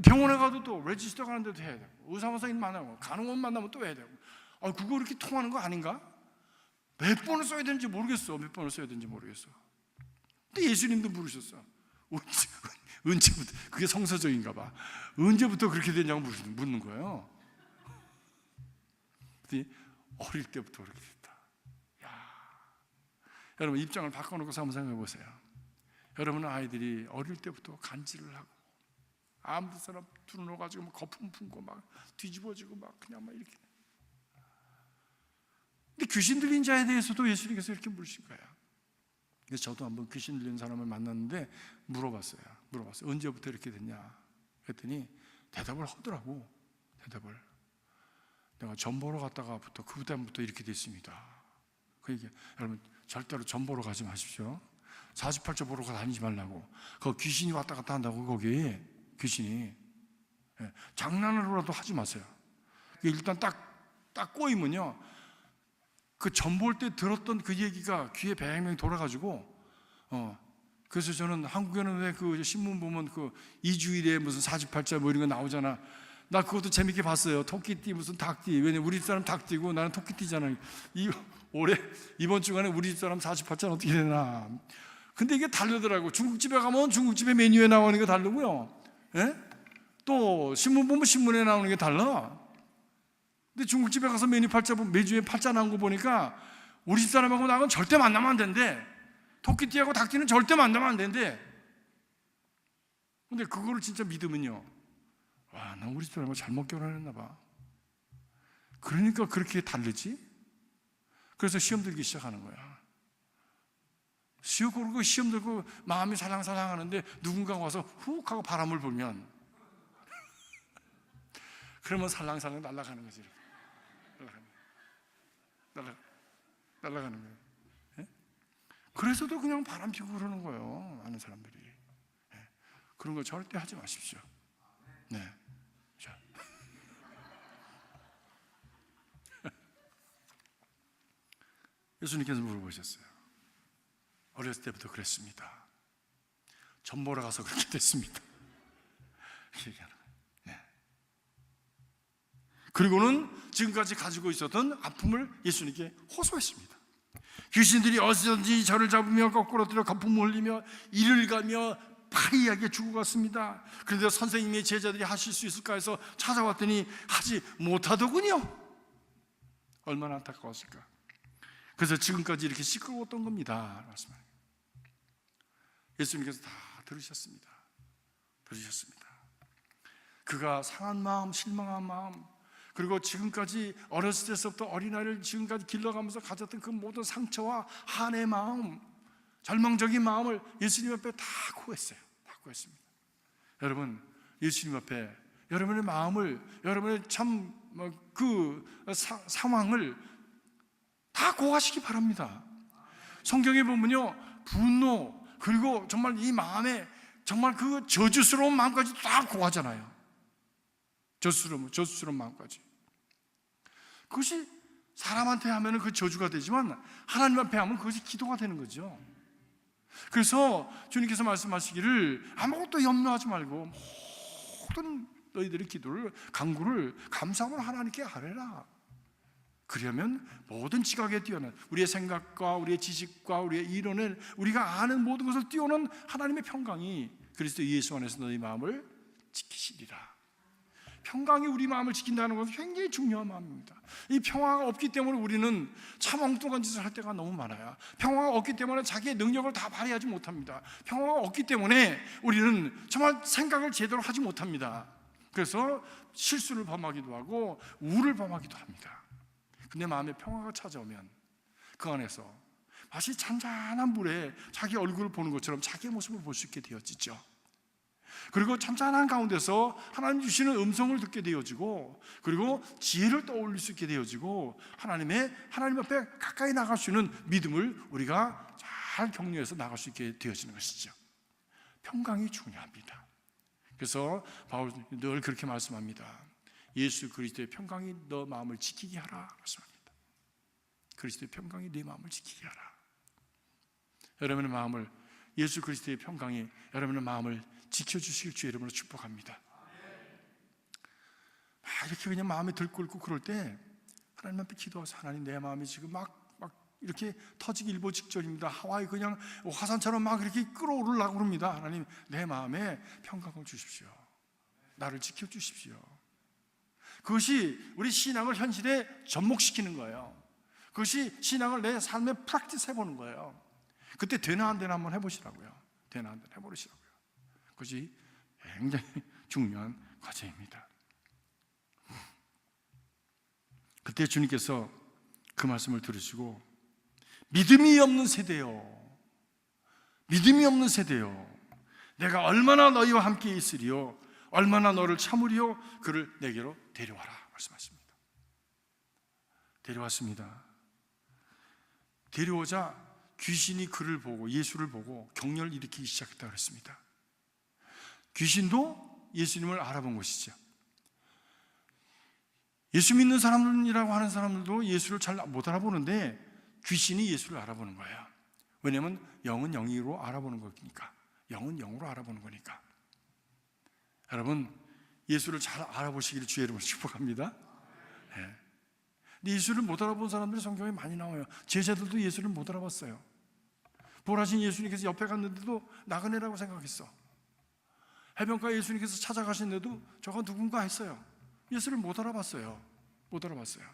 병원에 가도 또 레지스터 가는 데도 해야 되고 의사 선생님 만나고 간호원 만나면 또 해야 되고 그거 이렇게 통하는 거 아닌가? 몇 번을 써야 되는지 모르겠어. 몇 번을 써야 되는지 모르겠어. 근데 예수님도 물으셨어. 언제부터? 그게 성서적인가 봐. 언제부터 그렇게 되냐고 묻는 거예요. 근데 어릴 때부터 그렇게 됐다. 야, 여러분 입장을 바꿔놓고서 한번 생각해 보세요. 여러분은 아이들이 어릴 때부터 간질을 하고 아무 사람 들어놓아가지고 막 거품 품고 막 뒤집어지고 막 그냥 막 이렇게. 근데 귀신 들린 자에 대해서도 예수님께서 이렇게 물으신 거예요. 그래서 저도 한번 귀신 들린 사람을 만났는데 물어봤어요. 언제부터 이렇게 됐냐? 그랬더니 대답을 하더라고. 대답을. 내가 점 보러 갔다가부터 그다음부터 이렇게 됐습니다. 그 얘기. 여러분 절대로 점 보러 가지 마십시오. 48조 보러 다니지 말라고. 거기 귀신이 왔다 갔다 한다고 거기 귀신이. 장난으로라도 하지 마세요. 일단 딱 꼬이면요. 그 점 볼 때 들었던 그 얘기가 귀에 뱅뱅 돌아가지고 그래서 저는 한국에는 왜 그 신문 보면 그 2주일에 무슨 48자 뭐 이런 거 나오잖아. 나 그것도 재밌게 봤어요. 토끼띠 무슨 닭띠. 왜냐면 우리 집 사람 닭띠고 나는 토끼띠잖아요. 이번 주간에 우리 집 사람 48자는 어떻게 되나. 근데 이게 다르더라고. 중국집에 가면 중국집의 메뉴에 나오는 게 다르고요. 또 신문 보면 신문에 나오는 게 달라. 근데 중국집에 가서 매주에 팔자 나온 거 보니까 우리 집 사람하고 나하고는 절대 만나면 안 된대. 토끼띠하고 닭띠는 절대 만나면 안 된대. 근데 그거를 진짜 믿으면요, 와, 나 우리 집 사람하고 잘못 결혼했나 봐. 그러니까 그렇게 다르지. 그래서 시험 들기 시작하는 거야. 시험 고르고 시험 들고 마음이 살랑살랑 하는데 누군가가 와서 훅 하고 바람을 불면 그러면 살랑살랑 날아가는 거지. 날아가는 거예요. 그래서도 그냥 바람 피고 그러는 거예요. 많은 사람들이. 그런 거 절대 하지 마십시오. 네. 자. 예수님께서 물어보셨어요. 어렸을 때부터 그랬습니다. 점 보러 가서 그렇게 됐습니다. 얘기하는 거예요. 네. 그리고는 지금까지 가지고 있었던 아픔을 예수님께 호소했습니다. 귀신들이 어디서든지 저를 잡으며 거꾸로 들어 거품을 흘리며 이를 가며 파리하게 죽어갔습니다. 그런데 선생님의 제자들이 하실 수 있을까 해서 찾아왔더니 하지 못하더군요. 얼마나 안타까웠을까. 그래서 지금까지 이렇게 시끄러웠던 겁니다. 예수님께서 다 들으셨습니다. 그가 상한 마음, 실망한 마음, 그리고 지금까지 어렸을 때서부터 어린아이를 지금까지 길러가면서 가졌던 그 모든 상처와 한의 마음, 절망적인 마음을 예수님 앞에 다 구했어요. 다 구했습니다. 여러분, 예수님 앞에 여러분의 마음을, 여러분의 참 그 상황을 다 고하시기 바랍니다. 성경에 보면요, 분노, 그리고 정말 이 마음에 정말 그 저주스러운 마음까지 다 고하잖아요. 저주스러운 마음까지. 그것이 사람한테 하면 그 저주가 되지만 하나님 앞에 하면 그것이 기도가 되는 거죠. 그래서 주님께서 말씀하시기를 아무것도 염려하지 말고 모든 너희들의 기도를, 간구를 감사함으로 하나님께 아뢰라. 그러면 모든 지각에 뛰어난 우리의 생각과 우리의 지식과 우리의 이론을, 우리가 아는 모든 것을 뛰어넘는 하나님의 평강이 그리스도 예수 안에서 너희 마음을 지키시리라. 평강이 우리 마음을 지킨다는 것은 굉장히 중요한 마음입니다. 이 평화가 없기 때문에 우리는 참 엉뚱한 짓을 할 때가 너무 많아요. 평화가 없기 때문에 자기의 능력을 다 발휘하지 못합니다. 평화가 없기 때문에 우리는 정말 생각을 제대로 하지 못합니다. 그래서 실수를 범하기도 하고 우를 범하기도 합니다. 근데 마음에 평화가 찾아오면 그 안에서 마치 잔잔한 물에 자기 얼굴을 보는 것처럼 자기의 모습을 볼 수 있게 되어지죠. 그리고 참찬한 가운데서 하나님 주시는 음성을 듣게 되어지고, 그리고 지혜를 떠올릴 수 있게 되어지고, 하나님 앞에 가까이 나갈 수 있는 믿음을 우리가 잘 격려해서 나갈 수 있게 되어지는 것이죠. 평강이 중요합니다. 그래서 바울은 늘 그렇게 말씀합니다. 예수 그리스도의 평강이 너 마음을 지키게 하라 말씀합니다. 그리스도의 평강이 네 마음을 지키게 하라. 여러분의 마음을, 예수 그리스도의 평강이 여러분의 마음을 지켜주실 주 이름으로 축복합니다. 이렇게 그냥 마음이 들끓고 그럴 때 하나님 앞에 기도하세요. 하나님, 내 마음이 지금 막 이렇게 터지기 일보 직전입니다. 하와이 그냥 화산처럼 막 이렇게 끌어오르려고 그럽니다. 하나님, 내 마음에 평강을 주십시오. 나를 지켜주십시오. 그것이 우리 신앙을 현실에 접목시키는 거예요. 그것이 신앙을 내 삶에 프랙티스 해보는 거예요. 그때 되나 안 되나 한번 해보시라고요. 되나 안 되나 해보시라고요. 그것이 굉장히 중요한 과제입니다. 그때 주님께서 그 말씀을 들으시고, 믿음이 없는 세대요, 믿음이 없는 세대요, 내가 얼마나 너희와 함께 있으리요, 얼마나 너를 참으리요, 그를 내게로 데려와라 말씀하십니다. 데려왔습니다. 데려오자 귀신이 그를 보고, 예수를 보고 격려를 일으키기 시작했다고 했습니다. 귀신도 예수님을 알아본 것이죠. 예수 믿는 사람이라고 하는 사람들도 예수를 잘 못 알아보는데 귀신이 예수를 알아보는 거예요. 왜냐하면 영은 영으로 알아보는 거니까. 영은 영으로 알아보는 거니까. 여러분, 예수를 잘 알아보시기를 주의 이름으로 축복합니다. 네. 근데 예수를 못 알아본 사람들이 성경에 많이 나와요. 제자들도 예수를 못 알아봤어요. 부활하신 예수님께서 옆에 갔는데도 나그네라고 생각했어. 해변가에 예수님께서 찾아가시는데도 저건 누군가 했어요. 예수를 못 알아봤어요. 못 알아봤어요.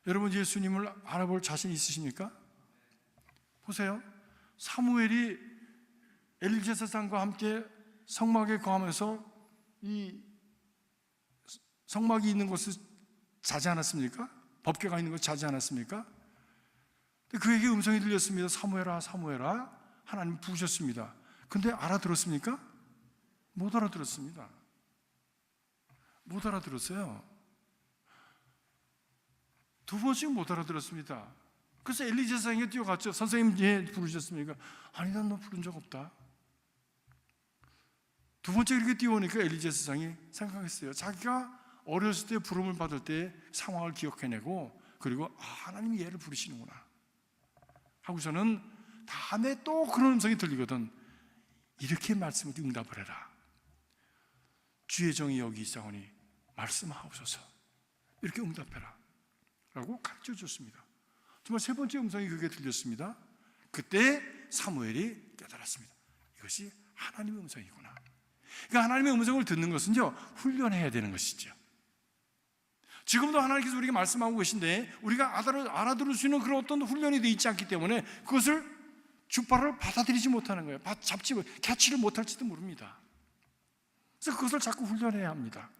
여러분, 예수님을 알아볼 자신 있으십니까? 보세요. 사무엘이 엘리제사장과 함께 성막에 거하면서 이 성막이 있는 곳을 자지 않았습니까? 법궤가 있는 곳을 자지 않았습니까? 그에게 음성이 들렸습니다. 사무엘아, 사무엘아. 하나님 부르셨습니다. 근데 알아들었습니까? 못 알아들었습니다. 못 알아들었어요. 두 번씩 못 알아들었습니다. 그래서 엘리제사장에게 뛰어갔죠. 선생님, 예, 부르셨습니까? 아니, 난 너 부른 적 없다. 두 번째 이렇게 뛰어오니까 엘리제사장이 생각했어요. 자기가 어렸을 때 부름을 받을 때 상황을 기억해내고, 그리고 하나님이 얘를 부르시는구나 하고서는 다음에 또 그런 음성이 들리거든. 이렇게 말씀을 응답을 해라. 주의 종이 여기 있사오니 말씀하옵소서. 이렇게 응답해라 라고 가르쳐 줬습니다. 정말 세 번째 음성이 그게 들렸습니다. 그때 사무엘이 깨달았습니다. 이것이 하나님의 음성이구나. 그러니까 하나님의 음성을 듣는 것은요, 훈련해야 되는 것이죠. 지금도 하나님께서 우리에게 말씀하고 계신데 우리가 알아들을 수 있는 그런 어떤 훈련이 되어 있지 않기 때문에 그것을 주파를 받아들이지 못하는 거예요. 캐치를 못할지도 모릅니다. 그래서 그것을 자꾸 훈련해야 합니다.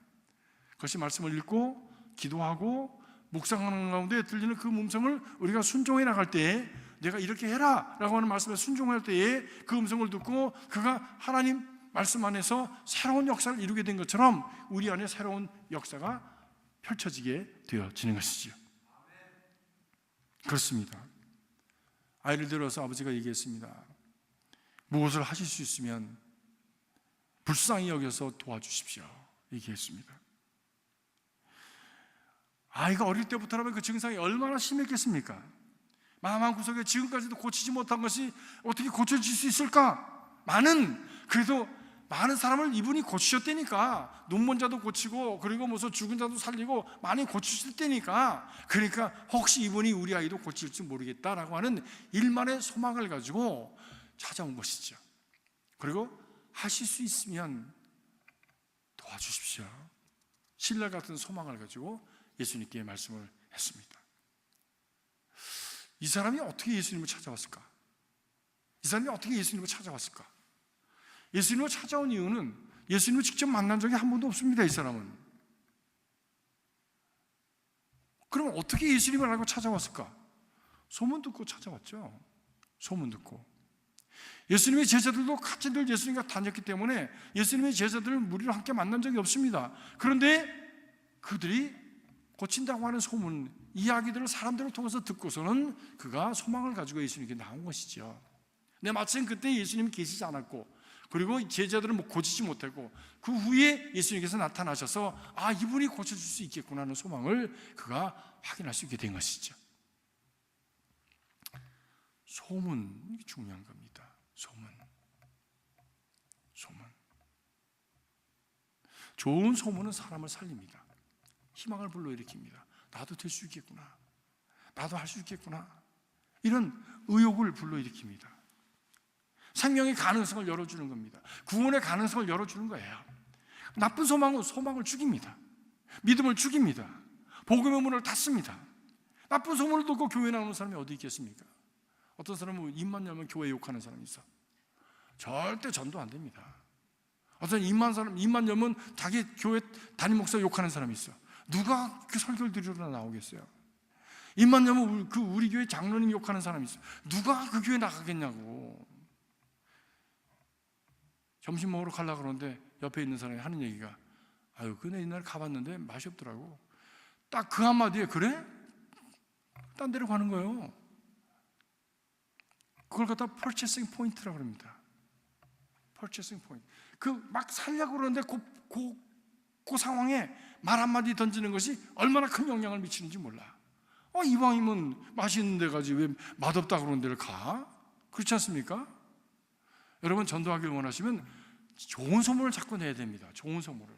그것이 말씀을 읽고 기도하고 묵상하는 가운데 들리는 그 음성을 우리가 순종해 나갈 때에, 내가 이렇게 해라 라고 하는 말씀에 순종할 때에 그 음성을 듣고 그가 하나님 말씀 안에서 새로운 역사를 이루게 된 것처럼 우리 안에 새로운 역사가 펼쳐지게 되어지는 것이지요. 그렇습니다. 아이를 들어서 아버지가 얘기했습니다. 무엇을 하실 수 있으면 불쌍히 여겨서 도와주십시오 얘기했습니다. 아이가 어릴 때부터라면 그 증상이 얼마나 심했겠습니까? 마음 한구석에 지금까지도 고치지 못한 것이 어떻게 고쳐질 수 있을까? 그래도 많은 사람을 이분이 고치셨다니까. 눈먼 자도 고치고, 그리고 무슨 죽은 자도 살리고 많이 고치실 때니까. 그러니까 혹시 이분이 우리 아이도 고칠지 모르겠다라고 하는 일만의 소망을 가지고 찾아온 것이죠. 그리고 하실 수 있으면 도와주십시오. 신뢰 같은 소망을 가지고 예수님께 말씀을 했습니다. 이 사람이 어떻게 예수님을 찾아왔을까? 이 사람이 어떻게 예수님을 찾아왔을까? 예수님을 찾아온 이유는 예수님을 직접 만난 적이 한 번도 없습니다. 이 사람은. 그럼 어떻게 예수님을 알고 찾아왔을까? 소문 듣고 찾아왔죠. 소문 듣고. 예수님의 제자들도 같이 늘 예수님과 다녔기 때문에 예수님의 제자들을 무리로 함께 만난 적이 없습니다. 그런데 그들이 고친다고 하는 소문, 이야기들을 사람들을 통해서 듣고서는 그가 소망을 가지고 예수님께 나온 것이죠. 근데 마침 그때 예수님이 계시지 않았고, 그리고 제자들은 고치지 못했고, 그 후에 예수님께서 나타나셔서 이분이 고쳐줄 수 있겠구나 하는 소망을 그가 확인할 수 있게 된 것이죠. 소문이 중요한 겁니다. 소문. 좋은 소문은 사람을 살립니다. 희망을 불러일으킵니다. 나도 될 수 있겠구나, 나도 할 수 있겠구나, 이런 의욕을 불러일으킵니다. 생명의 가능성을 열어주는 겁니다. 구원의 가능성을 열어주는 거예요. 나쁜 소망은 소망을 죽입니다. 믿음을 죽입니다. 복음의 문을 닫습니다. 나쁜 소문을 듣고 교회 나오는 사람이 어디 있겠습니까? 어떤 사람은 입만 열면 교회 욕하는 사람이 있어. 절대 전도 안 됩니다. 어떤 입만 열면 자기 교회 담임 목사 욕하는 사람이 있어. 누가 그 설교를 들으러 나오겠어요? 입만 열면 우리 교회 장로님 욕하는 사람이 있어. 누가 그 교회 나가겠냐고. 점심 먹으러 가려고 그러는데 옆에 있는 사람이 하는 얘기가, 그네 옛날에 가봤는데 맛이 없더라고. 딱 그 한마디에, 그래? 딴 데로 가는 거예요. 그걸 갖다 purchasing point라고 합니다. purchasing point. 막 살려고 그러는데 그 상황에 말 한마디 던지는 것이 얼마나 큰 영향을 미치는지 몰라. 이왕이면 맛있는 데 가지 왜 맛없다 그러는 데를 가? 그렇지 않습니까? 여러분, 전도하기를 원하시면 좋은 소문을 자꾸 내야 됩니다. 좋은 소문을.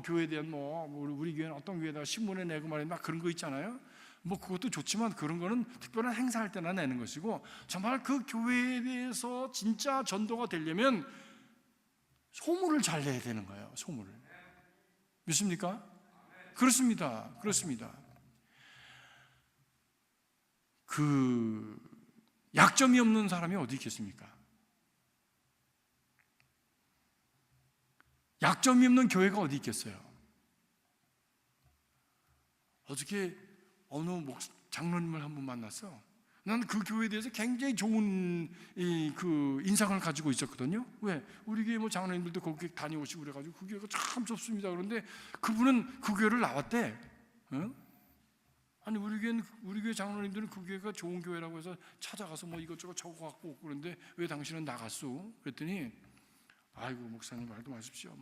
교회에 대한 우리 교회는 어떤 교회에다가 신문에 내고 말이야, 막 그런 거 있잖아요. 그것도 좋지만 그런 거는 특별한 행사할 때나 내는 것이고, 정말 그 교회에 대해서 진짜 전도가 되려면 소문을 잘 내야 되는 거예요. 소문을. 믿습니까? 그렇습니다. 약점이 없는 사람이 어디 있겠습니까? 약점이 없는 교회가 어디 있겠어요? 어저께 어느 장로님을 한 번 만났어. 난 그 교회에 대해서 굉장히 좋은 인상을 가지고 있었거든요. 왜? 우리 교회 장로님들도 거기 다녀오시고 그래가지고 그 교회가 참 좋습니다. 그런데 그분은 그 교회를 나왔대. 아니, 우리 교회 장로님들은 그 교회가 좋은 교회라고 해서 찾아가서 이것저것 적어갖고 오고 그런데 왜 당신은 나갔어? 그랬더니, 목사님 말도 마십시오.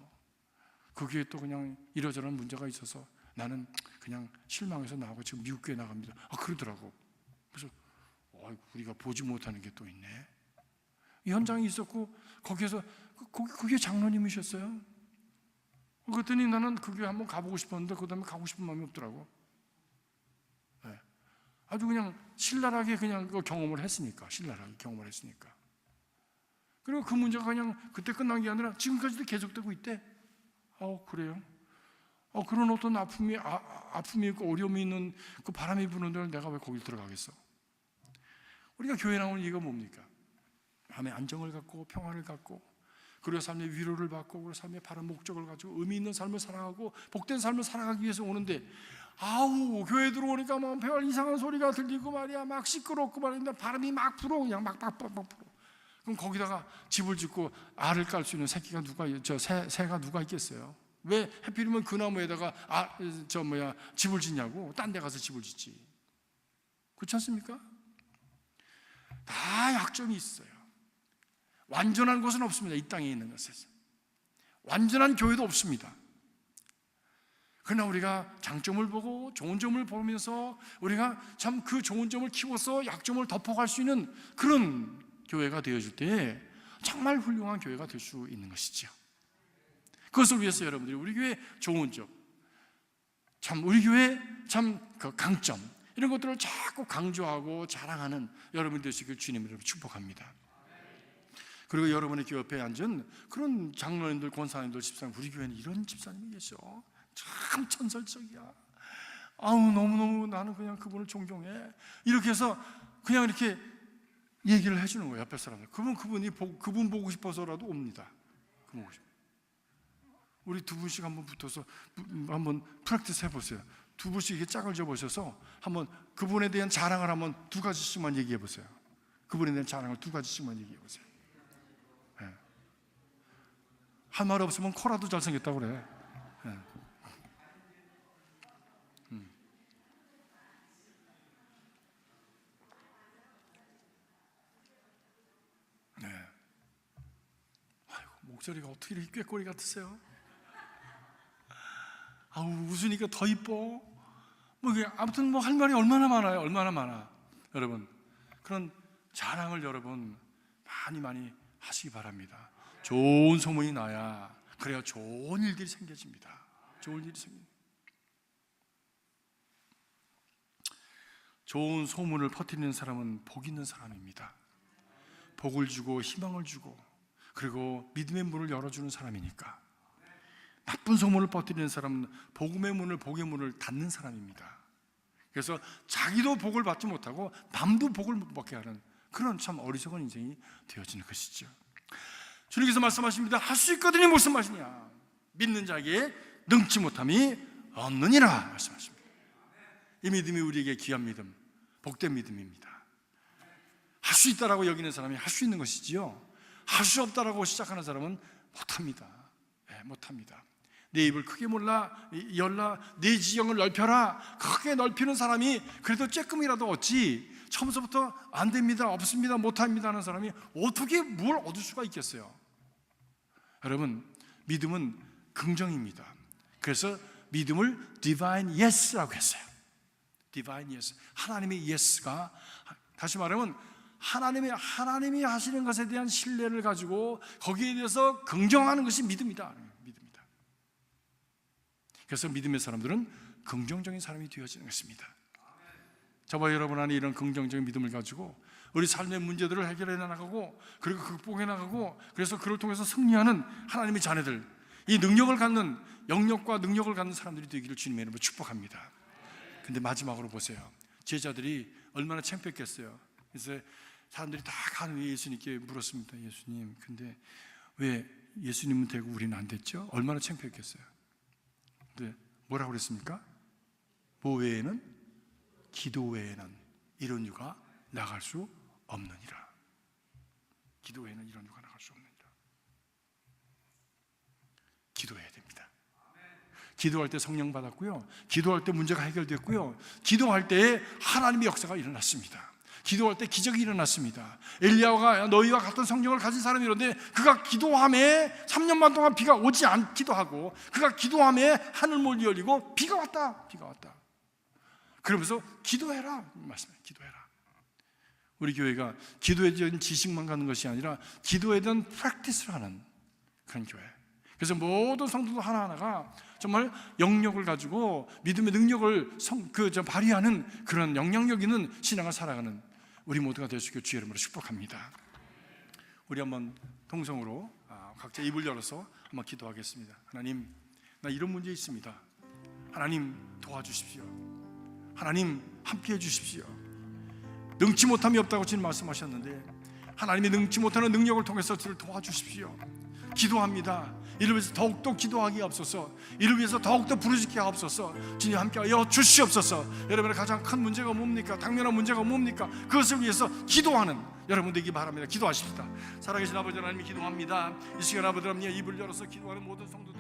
그 교회 또 그냥 이러저런 문제가 있어서 나는 그냥 실망해서 나가고 지금 미국 교회 나갑니다. 그러더라고. 그래서 우리가 보지 못하는 게 또 있네. 이 현장이 있었고 거기에서 그게 장로님이셨어요. 그랬더니 나는 그 교회 한번 가보고 싶었는데 그 다음에 가고 싶은 마음이 없더라고. 네. 아주 그냥 신랄하게 그냥 그 경험을 했으니까. 그리고 그 문제가 그냥 그때 끝난 게 아니라 지금까지도 계속되고 있대. 그래요? 그런 어떤 아픔이 있고 어려움이 있는 그 바람이 부는 데를 내가 왜 거길 들어가겠어? 우리가 교회 나오는 이유가 뭡니까? 마음의 안정을 갖고 평화를 갖고, 그리고 삶의 위로를 받고, 그리고 삶의 바른 목적을 가지고 의미 있는 삶을 살아가고 복된 삶을 살아가기 위해서 오는데, 교회 들어오니까 별 이상한 소리가 들리고 말이야, 막 시끄럽고 말인데 바람이 막 불어, 그냥 막 불어. 그럼 거기다가 집을 짓고 알을 깔 수 있는 새가 누가 있겠어요? 왜 하필이면 그 나무에다가 집을 짓냐고. 딴 데 가서 집을 짓지. 그렇지 않습니까? 다 약점이 있어요. 완전한 것은 없습니다. 이 땅에 있는 것에서 완전한 교회도 없습니다. 그러나 우리가 장점을 보고 좋은 점을 보면서 우리가 참 그 좋은 점을 키워서 약점을 덮어갈 수 있는 그런 교회가 되어질 때 정말 훌륭한 교회가 될 수 있는 것이죠. 그것을 위해서 여러분들이 우리 교회 좋은 점, 참 우리 교회 참 그 강점, 이런 것들을 자꾸 강조하고 자랑하는 여러분 되시길 주님으로 축복합니다. 그리고 여러분의 교회 옆에 앉은 그런 장로님들, 권사님들, 집사님, 우리 교회는 이런 집사님이 계셔. 참 천설적이야. 너무너무 나는 그냥 그분을 존경해. 이렇게 해서 그냥 이렇게 얘기를 해주는 거예요. 옆에 사람들. 그분 보고 싶어서라도 옵니다. 우리 두 분씩 한번 붙어서 한번 프랙티스 해보세요. 두 분씩 이렇게 짝을 져보셔서 한번 그분에 대한 자랑을 한번 두 가지씩만 얘기해 보세요. 그분에 대한 자랑을 두 가지씩만 얘기해 보세요. 네. 할 말 없으면 코라도 잘생겼다고 그래. 네. 네. 아이고, 목소리가 어떻게 이렇게 꾀꼬리 같으세요? 아우, 웃으니까 더 이뻐. 뭐 이게 아무튼 뭐 할 말이 얼마나 많아요. 얼마나 많아. 여러분, 그런 자랑을 여러분 많이 하시기 바랍니다. 좋은 소문이 나야 그래야 좋은 일들이 생겨집니다. 좋은 일이 생깁니다. 좋은 소문을 퍼뜨리는 사람은 복 있는 사람입니다. 복을 주고 희망을 주고 그리고 믿음의 문을 열어주는 사람이니까. 나쁜 소문을 퍼뜨리는 사람은 복음의 문을, 복의 문을 닫는 사람입니다. 그래서 자기도 복을 받지 못하고 남도 복을 못 받게 하는 그런 참 어리석은 인생이 되어지는 것이죠. 주님께서 말씀하십니다. 할 수 있거든요. 무슨 말이냐? 믿는 자에게 능치 못함이 없느니라 말씀하십니다. 이 믿음이 우리에게 귀한 믿음, 복된 믿음입니다. 할 수 있다라고 여기는 사람이 할 수 있는 것이지요, 할 수 없다라고 시작하는 사람은 못합니다. 네, 못합니다. 내 입을 크게 열라, 내 지경을 넓혀라. 크게 넓히는 사람이 그래도 조금이라도 얻지, 처음부터 안 됩니다, 없습니다, 못합니다 하는 사람이 어떻게 뭘 얻을 수가 있겠어요? 여러분, 믿음은 긍정입니다. 그래서 믿음을 Divine Yes라고 했어요. Divine Yes, 하나님의 Yes가, 다시 말하면 하나님이 하시는 것에 대한 신뢰를 가지고 거기에 대해서 긍정하는 것이 믿음이다. 믿음이다. 그래서 믿음의 사람들은 긍정적인 사람이 되어지는 것입니다. 저와 여러분 안에 이런 긍정적인 믿음을 가지고 우리 삶의 문제들을 해결해 나가고 그리고 극복해 나가고, 그래서 그를 통해서 승리하는 하나님의 자녀들, 이 능력을 갖는, 영역과 능력을 갖는 사람들이 되기를 주님의 이름으로 축복합니다. 근데 마지막으로 보세요. 제자들이 얼마나 창피했겠어요. 그래서 사람들이 다 간 후에 예수님께 물었습니다. 예수님, 근데 왜 예수님은 되고 우리는 안 됐죠? 얼마나 창피했겠어요. 근데 뭐라고 그랬습니까? 뭐 외에는? 기도 외에는 이런 유가 나갈 수 없느니라. 기도 외에는 이런 유가 나갈 수 없느니라. 기도해야 됩니다. 기도할 때 성령 받았고요, 기도할 때 문제가 해결됐고요, 기도할 때 하나님의 역사가 일어났습니다. 기도할 때 기적이 일어났습니다. 엘리야가 너희와 같은 성령을 가진 사람이런데 그가 기도함에 3년 반 동안 비가 오지 않기도 하고, 그가 기도함에 하늘문이 열리고 비가 왔다. 그러면서 기도해라 말씀해요. 기도해라. 우리 교회가 기도에 대한 지식만 갖는 것이 아니라 기도에 대한 프랙티스를 하는 그런 교회. 그래서 모든 성도들 하나하나가 정말 영역을 가지고 믿음의 능력을 발휘하는 그런 영향력 있는 신앙을 살아가는 우리 모두가 될 수 있게 주의 이름으로 축복합니다. 우리 한번 동성으로 각자 입을 열어서 한번 기도하겠습니다. 하나님, 나 이런 문제 있습니다. 하나님 도와주십시오. 하나님 함께해 주십시오. 능치 못함이 없다고 지금 말씀하셨는데 하나님이 능치 못하는 능력을 통해서 저를 도와주십시오. 기도합니다. 이를 위해서 더욱더 기도하기 앞서서, 이를 위해서 더욱더 부르짖게 하옵소서. 주님 함께하여 주시옵소서. 여러분의 가장 큰 문제가 뭡니까? 당면한 문제가 뭡니까? 그것을 위해서 기도하는 여러분 되기 바랍니다. 기도하십시다. 살아계신 아버지 하나님, 기도합니다. 이 시간 아버지 하나님, 입을 열어서 기도하는 모든 성도들